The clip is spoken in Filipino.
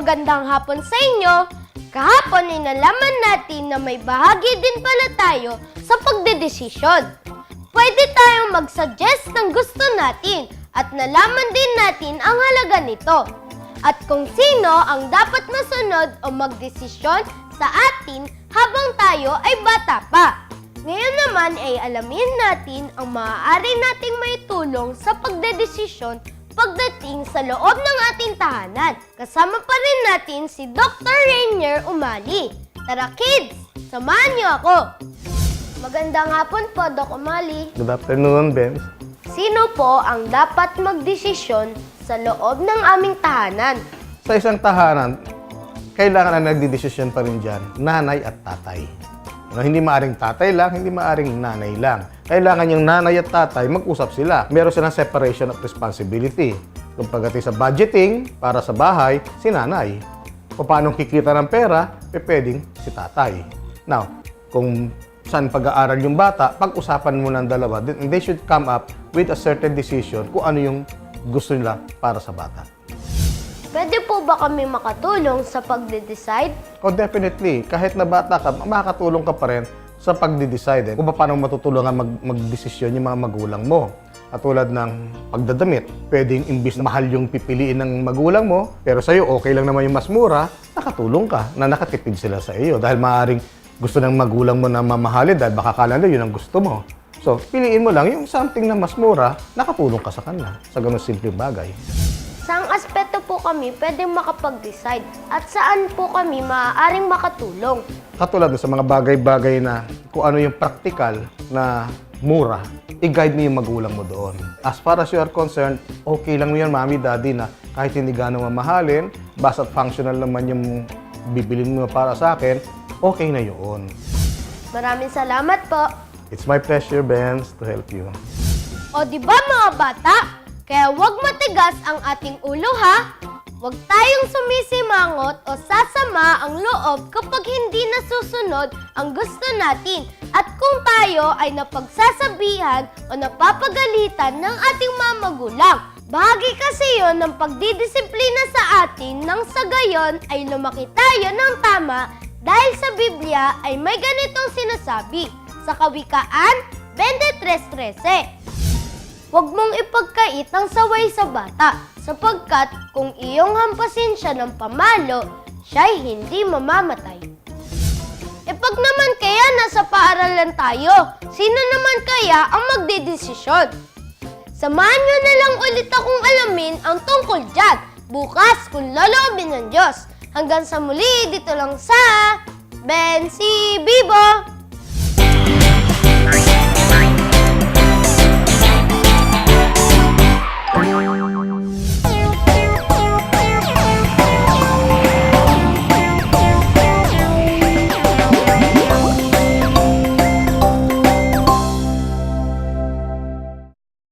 magandang hapon sa inyo. Kahapon ay nalaman natin na may bahagi din pala tayo sa pagdedesisyon. Pwede tayong mag-suggest ng gusto natin at nalaman din natin ang halaga nito. At kung sino ang dapat masunod o magdesisyon sa atin habang tayo ay bata pa. Ngayon naman ay alamin natin ang maaari nating maitulong sa pagdedesisyon pagdating sa loob ng ating tahanan. Kasama pa rin natin si Dr. Rainier Umali. Tara kids, samahan niyo ako! Magandang hapon po, Doc Umali. Good afternoon, Ben. Sino po ang dapat magdesisyon sa loob ng aming tahanan? Sa isang tahanan, kailangan na nagdidesisyon pa rin dyan, nanay at tatay. Hindi maaring tatay lang, hindi maaring nanay lang. Kailangan yung nanay at tatay mag-usap sila. Meron silang separation of responsibility. Kung pagdating sa budgeting, para sa bahay, si nanay. Kung paano kikita ng pera, pwedeng si tatay. Now, kung saan pag-aaral yung bata, pag-usapan mo ng dalawa, they should come up with a certain decision kung ano yung gusto nila para sa bata. Pwede po ba kami makatulong sa pagde-decide? Oh, definitely. Kahit na bata ka, makakatulong ka pa rin sa pagde-decide. Kung paano matutulungan mag-desisyon yung mga magulang mo. Katulad ng pagdadamit. Pwedeng imbis na mahal yung pipiliin ng magulang mo, pero sa'yo okay lang naman yung mas mura, nakatulong ka na nakatipid sila sa iyo. Dahil maaaring gusto ng magulang mo na mamahalin dahil baka kala nila yun ang gusto mo. So, piliin mo lang yung something na mas mura, nakatulong ka sa kanila sa ganun simpleng bagay. Saang aspeto po kami pwedeng makapag-decide at saan po kami maaaring makatulong? Katulad sa mga bagay-bagay na kung ano yung practical na mura, i-guide mo yung magulang mo doon. As far as you are concerned, okay lang mo yan, mami, daddy, na kahit hindi gano'ng mamahalin, basta't functional naman yung bibilin mo para sa akin, okay na yun. Maraming salamat po. It's my pleasure, Benz, to help you. O di ba mga bata? Kaya huwag matigas ang ating ulo ha. Huwag tayong sumisimangot o sasama ang loob kapag hindi nasusunod ang gusto natin. At kung tayo ay napagsasabihan o napapagalitan ng ating mga magulang, bahagi kasi yon ng pagdidisiplina sa atin nang sa gayon ay lumaki tayo ng tama dahil sa Biblia ay may ganitong sinasabi sa Kawikaan 23:13. Huwag mong ipagkait ang saway sa bata, sapagkat kung iyong hampasin siya ng pamalo, siya'y hindi mamamatay. E pag naman kaya nasa paaralan tayo, sino naman kaya ang magdedesisyon? Samahan nyo na lang ulit akong alamin ang tungkol dyan, bukas kung loloobin ng Diyos. Hanggang sa muli, dito lang sa Ben si Bibo!